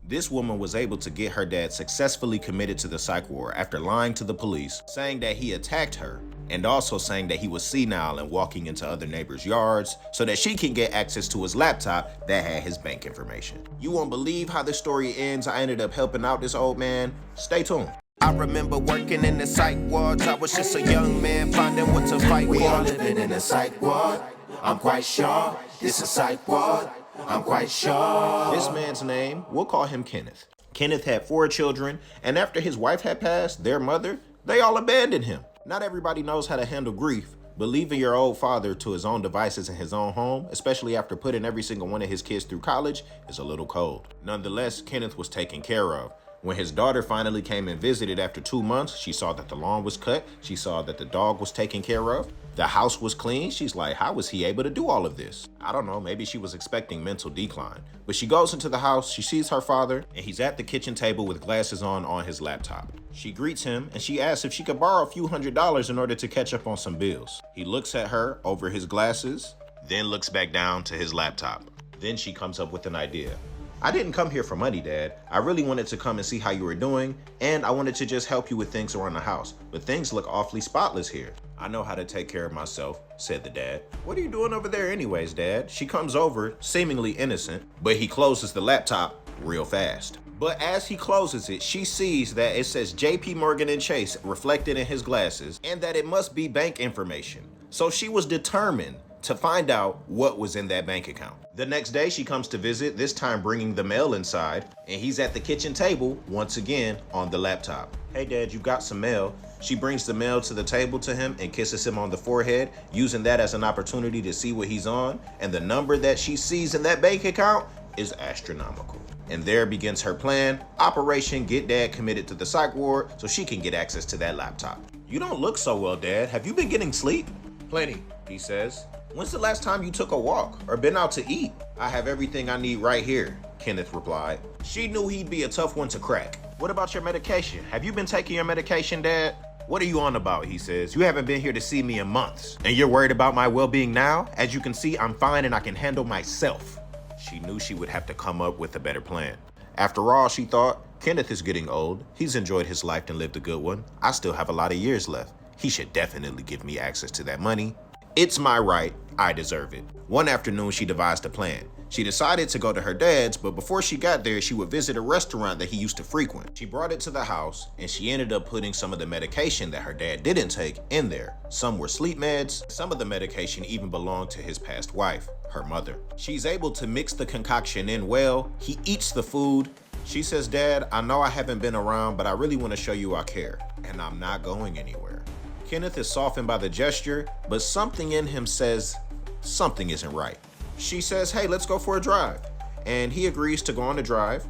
This woman was able to get her dad successfully committed to the psych ward after lying to the police, saying that he attacked her, and also saying that he was senile and walking into other neighbors' yards so that she can get access to his laptop that had his bank information. You won't believe how this story ends. I ended up helping out this old man. Stay tuned. I remember working in the psych wards. I was just a young man finding what to fight for. We all living in a psych ward. I'm quite sure it's a psych ward. I'm quite sure. This man's name, we'll call him Kenneth. Kenneth had 4 children, and after his wife had passed, their mother, they all abandoned him. Not everybody knows how to handle grief, but leaving your old father to his own devices in his own home, especially after putting every single one of his kids through college, is a little cold. Nonetheless, Kenneth was taken care of. When his daughter finally came and visited after 2 months, she saw that the lawn was cut. She saw that the dog was taken care of. The house was clean. She's like, how was he able to do all of this? I don't know, maybe she was expecting mental decline. But she goes into the house, she sees her father, and he's at the kitchen table with glasses on his laptop. She greets him, and she asks if she could borrow a few $100s in order to catch up on some bills. He looks at her over his glasses, then looks back down to his laptop. Then she comes up with an idea. I didn't come here for money, Dad. I really wanted to come and see how you were doing, and I wanted to just help you with things around the house. But things look awfully spotless here. I know how to take care of myself, said the dad. What are you doing over there anyways, Dad? She comes over, seemingly innocent, but he closes the laptop real fast. But as he closes it, she sees that it says JP Morgan and Chase reflected in his glasses, and that it must be bank information. So she was determined to find out what was in that bank account. The next day she comes to visit, this time bringing the mail inside, and he's at the kitchen table once again on the laptop. Hey Dad, you got some mail. She brings the mail to the table to him and kisses him on the forehead, using that as an opportunity to see what he's on, and the number that she sees in that bank account is astronomical. And there begins her plan, Operation Get Dad Committed to the Psych Ward so she can get access to that laptop. You don't look so well, Dad. Have you been getting sleep? Plenty, he says. When's the last time you took a walk or been out to eat? I have everything I need right here, Kenneth replied. She knew he'd be a tough one to crack. What about your medication? Have you been taking your medication, Dad? What are you on about, he says. You haven't been here to see me in months. And you're worried about my well-being now? As you can see, I'm fine and I can handle myself. She knew she would have to come up with a better plan. After all, she thought, Kenneth is getting old. He's enjoyed his life and lived a good one. I still have a lot of years left. He should definitely give me access to that money. It's my right, I deserve it. One afternoon, she devised a plan. She decided to go to her dad's, but before she got there, she would visit a restaurant that he used to frequent. She brought it to the house, and she ended up putting some of the medication that her dad didn't take in there. Some were sleep meds, some of the medication even belonged to his past wife, her mother. She's able to mix the concoction in well. He eats the food. She says, Dad, I know I haven't been around, but I really want to show you I care, and I'm not going anywhere. Kenneth is softened by the gesture, but something in him says something isn't right. She says, hey, let's go for a drive. And he agrees to go on the drive,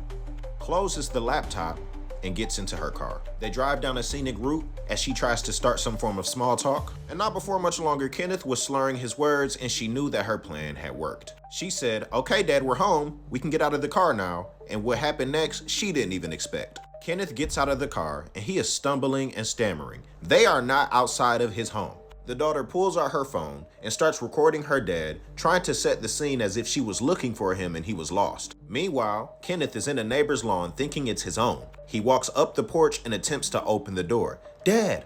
closes the laptop, and gets into her car. They drive down a scenic route as she tries to start some form of small talk. And not before much longer, Kenneth was slurring his words and she knew that her plan had worked. She said, okay, Dad, we're home. We can get out of the car now. And what happened next, she didn't even expect. Kenneth gets out of the car and he is stumbling and stammering. They are not outside of his home. The daughter pulls out her phone and starts recording her dad, trying to set the scene as if she was looking for him and he was lost. Meanwhile, Kenneth is in a neighbor's lawn thinking it's his own. He walks up the porch and attempts to open the door. Dad!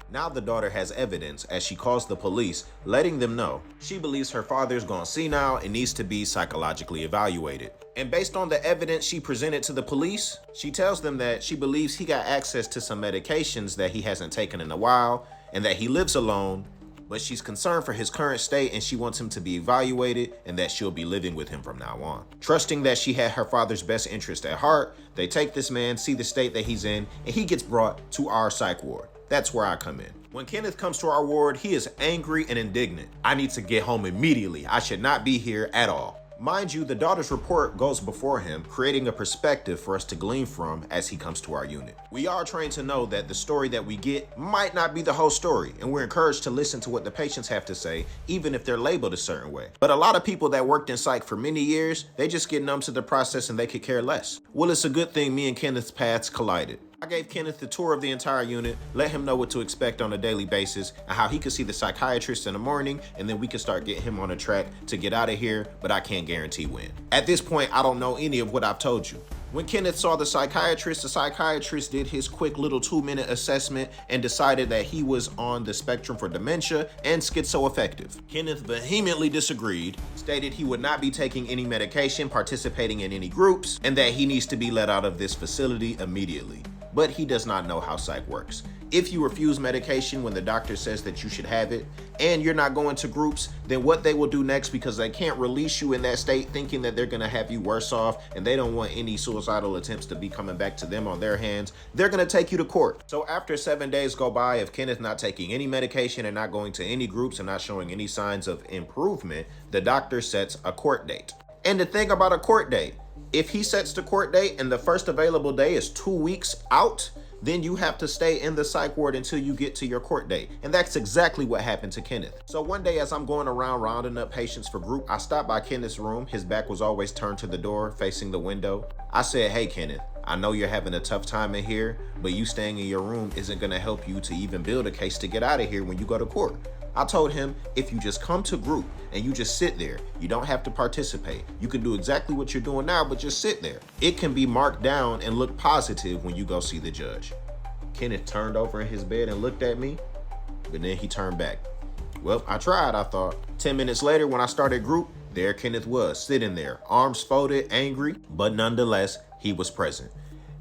Now the daughter has evidence as she calls the police, letting them know she believes her father's gone senile and needs to be psychologically evaluated. And based on the evidence she presented to the police, she tells them that she believes he got access to some medications that he hasn't taken in a while, and that he lives alone, but she's concerned for his current state and she wants him to be evaluated and that she'll be living with him from now on. Trusting that she had her father's best interest at heart, they take this man, see the state that he's in, and he gets brought to our psych ward. That's where I come in. When Kenneth comes to our ward, he is angry and indignant. I need to get home immediately. I should not be here at all. Mind you, the daughter's report goes before him, creating a perspective for us to glean from as he comes to our unit. We are trained to know that the story that we get might not be the whole story, and we're encouraged to listen to what the patients have to say, even if they're labeled a certain way. But a lot of people that worked in psych for many years, they just get numb to the process and they could care less. Well, it's a good thing me and Kenneth's paths collided. I gave Kenneth the tour of the entire unit, let him know what to expect on a daily basis and how he could see the psychiatrist in the morning, and then we could start getting him on a track to get out of here, but I can't guarantee when. At this point, I don't know any of what I've told you. When Kenneth saw the psychiatrist did his quick little 2-minute assessment and decided that he was on the spectrum for dementia and schizoaffective. Kenneth vehemently disagreed, stated he would not be taking any medication, participating in any groups, and that he needs to be let out of this facility immediately. But he does not know how psych works. If you refuse medication when the doctor says that you should have it, and you're not going to groups, then what they will do next, because they can't release you in that state thinking that they're gonna have you worse off, and they don't want any suicidal attempts to be coming back to them on their hands, they're gonna take you to court. So after 7 days go by of Kenneth not taking any medication and not going to any groups and not showing any signs of improvement, the doctor sets a court date. And the thing about a court date, if he sets the court date and the first available day is 2 weeks out, then you have to stay in the psych ward until you get to your court date. And that's exactly what happened to Kenneth. So one day as I'm going around rounding up patients for group, I stopped by Kenneth's room. His back was always turned to the door, facing the window. I said, "Hey Kenneth, I know you're having a tough time in here, but you staying in your room isn't gonna help you to even build a case to get out of here when you go to court." I told him, if you just come to group and you just sit there, you don't have to participate. You can do exactly what you're doing now, but just sit there. It can be marked down and look positive when you go see the judge. Kenneth turned over in his bed and looked at me, but then he turned back. Well, I tried, I thought. 10 minutes later, when I started group, there Kenneth was, sitting there, arms folded, angry, but nonetheless, he was present.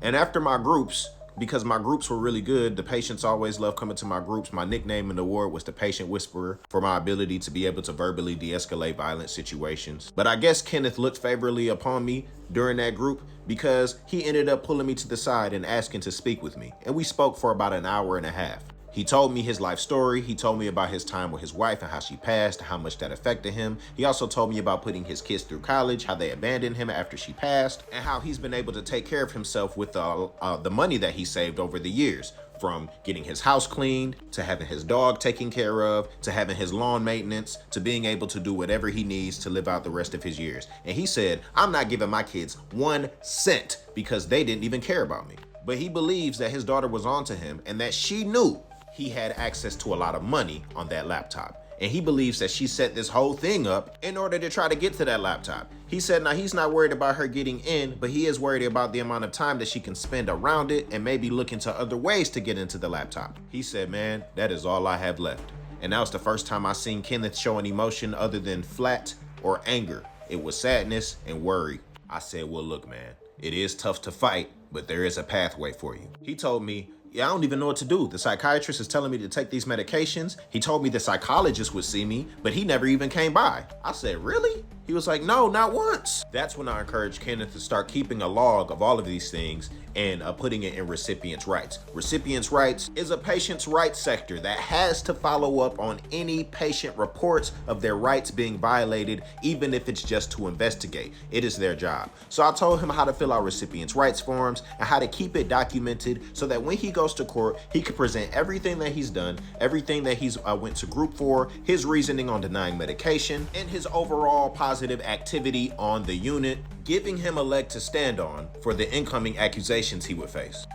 And after my groups, because my groups were really good, the patients always loved coming to my groups. My nickname in the ward was the Patient Whisperer for my ability to be able to verbally de-escalate violent situations. But I guess Kenneth looked favorably upon me during that group because he ended up pulling me to the side and asking to speak with me. And we spoke for about an hour and a half. He told me his life story. He told me about his time with his wife and how she passed, and how much that affected him. He also told me about putting his kids through college, how they abandoned him after she passed, and how he's been able to take care of himself with the money that he saved over the years, from getting his house cleaned, to having his dog taken care of, to having his lawn maintenance, to being able to do whatever he needs to live out the rest of his years. And he said, "I'm not giving my kids 1 cent because they didn't even care about me." But he believes that his daughter was onto him and that she knew he had access to a lot of money on that laptop. And he believes that she set this whole thing up in order to try to get to that laptop. He said now he's not worried about her getting in, but he is worried about the amount of time that she can spend around it and maybe look into other ways to get into the laptop. He said, "Man, that is all I have left." And that was the first time I seen Kenneth show an emotion other than flat or anger. It was sadness and worry. I said, "Well, look, man, it is tough to fight, but there is a pathway for you." He told me, "Yeah, I don't even know what to do. The psychiatrist is telling me to take these medications. He told me the psychologist would see me, but he never even came by." I said, "Really?" He was like, "No, not once." That's when I encouraged Kenneth to start keeping a log of all of these things and putting it in recipients' rights. Recipients' rights is a patient's rights sector that has to follow up on any patient reports of their rights being violated, even if it's just to investigate. It is their job. So I told him how to fill out recipients' rights forms and how to keep it documented so that when he goes to court, he can present everything that he's done, everything that he's went to group for, his reasoning on denying medication, and his overall positive activity on the unit, giving him a leg to stand on for the incoming accusations he would face.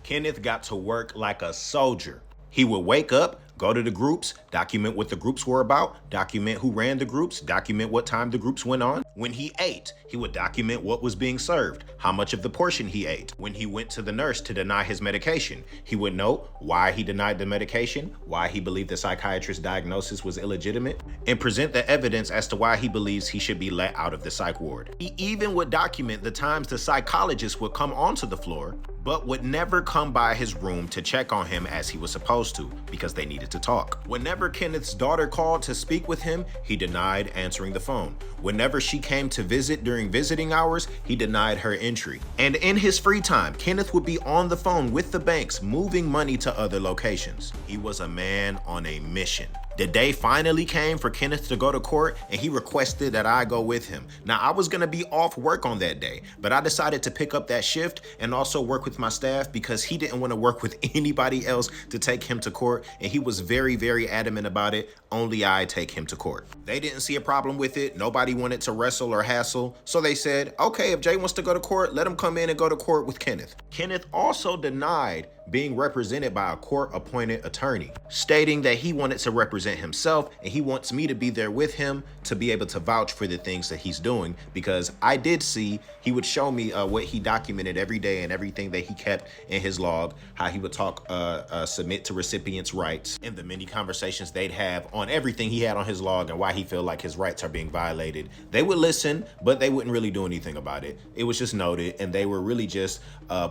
Kenneth got to work like a soldier. He would wake up, go to the groups, document what the groups were about, document who ran the groups, document what time the groups went on. When he ate, he would document what was being served, how much of the portion he ate. When he went to the nurse to deny his medication, he would know why he denied the medication, why he believed the psychiatrist's diagnosis was illegitimate, and present the evidence as to why he believes he should be let out of the psych ward. He even would document the times the psychologist would come onto the floor, but would never come by his room to check on him as he was supposed to, because they needed to talk. Whenever Kenneth's daughter called to speak with him, he denied answering the phone. Whenever she came to visit during visiting hours, he denied her entry. And in his free time, Kenneth would be on the phone with the banks, moving money to other locations. He was a man on a mission. The day finally came for Kenneth to go to court, and he requested that I go with him. Now, I was gonna be off work on that day, but I decided to pick up that shift and also work with my staff because he didn't want to work with anybody else to take him to court, and he was very, very adamant about it. Only I take him to court. They didn't see a problem with it. Nobody wanted to wrestle or hassle, so they said, okay, if Jay wants to go to court, let him come in and go to court with Kenneth. Kenneth also denied being represented by a court-appointed attorney, stating that he wanted to represent himself and he wants me to be there with him to be able to vouch for the things that he's doing, because I did see he would show me what he documented every day and everything that he kept in his log, how he would talk, submit to recipients' rights, and the many conversations they'd have on everything he had on his log and why he felt like his rights are being violated. They would listen, but they wouldn't really do anything about it. It was just noted, and they were really just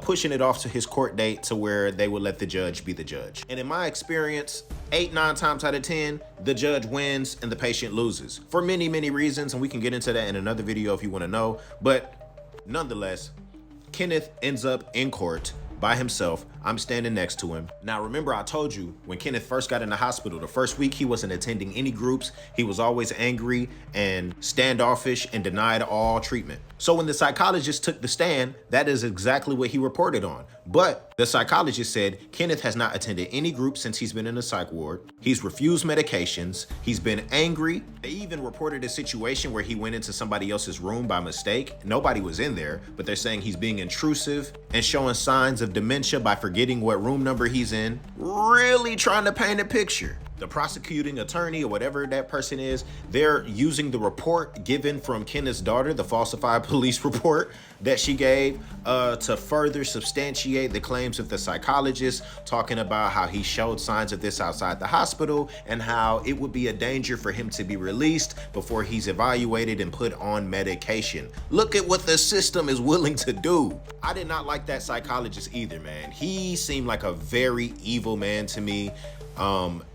pushing it off to his court date to where they would let the judge be the judge. And in my experience, 8-9 times out of 10, the judge wins and the patient loses for many, many reasons. And we can get into that in another video if you want to know. But nonetheless, Kenneth ends up in court by himself. I'm standing next to him. Now, remember, I told you when Kenneth first got in the hospital, the first week he wasn't attending any groups. He was always angry and standoffish and denied all treatment. So when the psychologist took the stand, that is exactly what he reported on. But the psychologist said Kenneth has not attended any group since he's been in the psych ward. He's refused medications. He's been angry. They even reported a situation where he went into somebody else's room by mistake. Nobody was in there, but they're saying he's being intrusive and showing signs of dementia by forgetting what room number he's in. Really trying to paint a picture. The prosecuting attorney or whatever that person is, they're using the report given from Kenneth's daughter, the falsified police report that she gave, to further substantiate the claims of the psychologist, talking about how he showed signs of this outside the hospital and how it would be a danger for him to be released before he's evaluated and put on medication. Look at what the system is willing to do. I did not like that psychologist either, man. He seemed like a very evil man to me.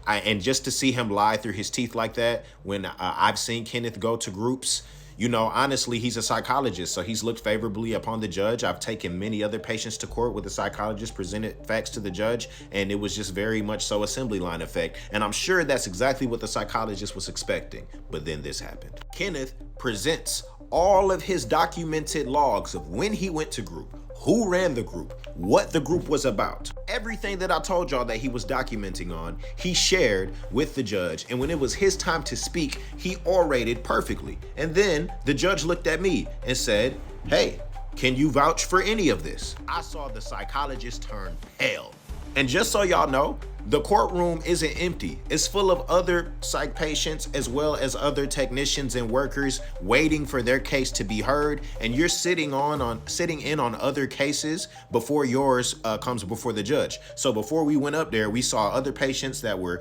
And just to see him lie through his teeth like that, when I've seen Kenneth go to groups, you know, honestly, he's a psychologist, so he's looked favorably upon the judge. I've taken many other patients to court where the psychologist presented facts to the judge, and it was just very much so assembly line effect. And I'm sure that's exactly what the psychologist was expecting. But then this happened. Kenneth presents all of his documented logs of when he went to group, who ran the group, what the group was about. Everything that I told y'all that he was documenting on, he shared with the judge. And when it was his time to speak, he orated perfectly. And then the judge looked at me and said, "Hey, can you vouch for any of this?" I saw the psychologist turn pale. And just so y'all know, the courtroom isn't empty. It's full of other psych patients as well as other technicians and workers waiting for their case to be heard. And you're sitting in on other cases before yours comes before the judge. So before we went up there, we saw other patients that were,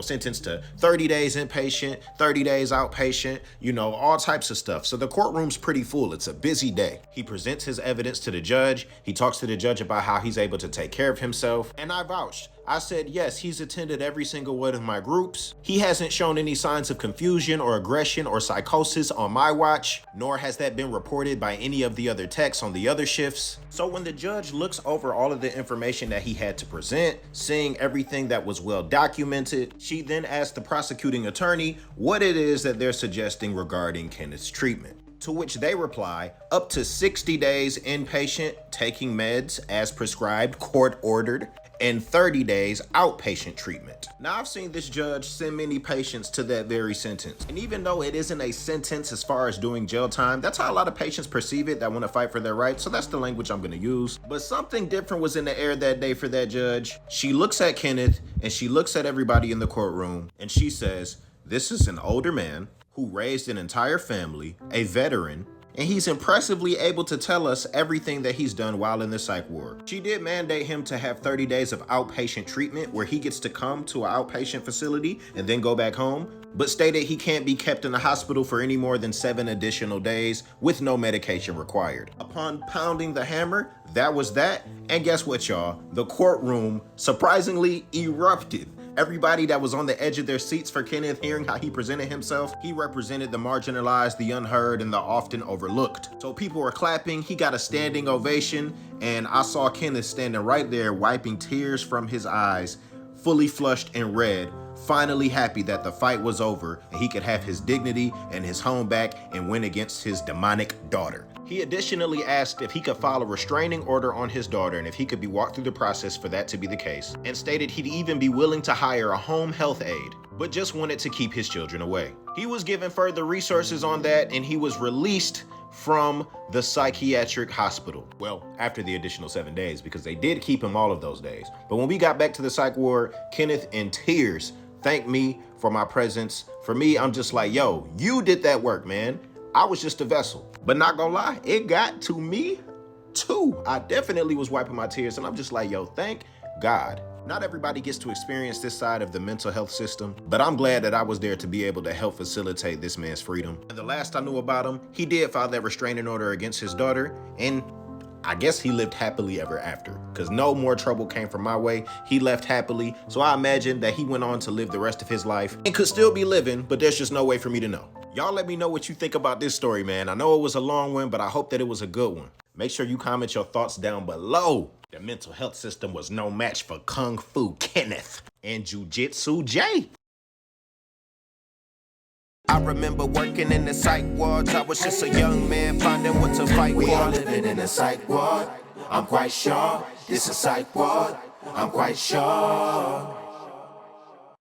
sentenced to 30 days inpatient, 30 days outpatient, all types of stuff. So the courtroom's pretty full. It's a busy day. He presents his evidence to the judge. He talks to the judge about how he's able to take care of himself. And I vouched. I said, yes, he's attended every single one of my groups. He hasn't shown any signs of confusion or aggression or psychosis on my watch, nor has that been reported by any of the other techs on the other shifts. So when the judge looks over all of the information that he had to present, seeing everything that was well documented, she then asked the prosecuting attorney what it is that they're suggesting regarding Kenneth's treatment. To which they reply, up to 60 days inpatient, taking meds as prescribed, court ordered, and 30 days outpatient treatment. Now, I've seen this judge send many patients to that very sentence. And even though it isn't a sentence as far as doing jail time, that's how a lot of patients perceive it that want to fight for their rights. So that's the language I'm going to use. But something different was in the air that day for that judge. She looks at Kenneth and she looks at everybody in the courtroom and she says, "This is an older man who raised an entire family, a veteran, and he's impressively able to tell us everything that he's done while in the psych ward." She did mandate him to have 30 days of outpatient treatment where he gets to come to an outpatient facility and then go back home, but stated he can't be kept in the hospital for any more than 7 additional days with no medication required. Upon pounding the hammer, that was that. And guess what, y'all? The courtroom surprisingly erupted. Everybody that was on the edge of their seats for Kenneth, hearing how he presented himself, he represented the marginalized, the unheard, and the often overlooked. So people were clapping, he got a standing ovation, and I saw Kenneth standing right there wiping tears from his eyes, fully flushed and red, finally happy that the fight was over and he could have his dignity and his home back and win against his demonic daughter. He additionally asked if he could file a restraining order on his daughter and if he could be walked through the process for that to be the case, and stated he'd even be willing to hire a home health aide, but just wanted to keep his children away. He was given further resources on that and he was released from the psychiatric hospital. Well, after the additional 7 days, because they did keep him all of those days. But when we got back to the psych ward, Kenneth in tears thanked me for my presence. For me, I'm just like, yo, you did that work, man. I was just a vessel. But not gonna lie, it got to me too. I definitely was wiping my tears, and I'm just like, yo, thank God. Not everybody gets to experience this side of the mental health system, but I'm glad that I was there to be able to help facilitate this man's freedom. And the last I knew about him, he did file that restraining order against his daughter, and I guess he lived happily ever after, because no more trouble came from my way. He left happily, so I imagine that he went on to live the rest of his life and could still be living, but there's just no way for me to know. Y'all let me know what you think about this story, man. I know it was a long one, but I hope that it was a good one. Make sure you comment your thoughts down below. The mental health system was no match for Kung Fu Kenneth and Jiu-Jitsu Jay. I remember working in the psych wards. I was just a young man finding what to fight for. We all living in a psych ward. I'm quite sure this is psych ward. I'm quite sure.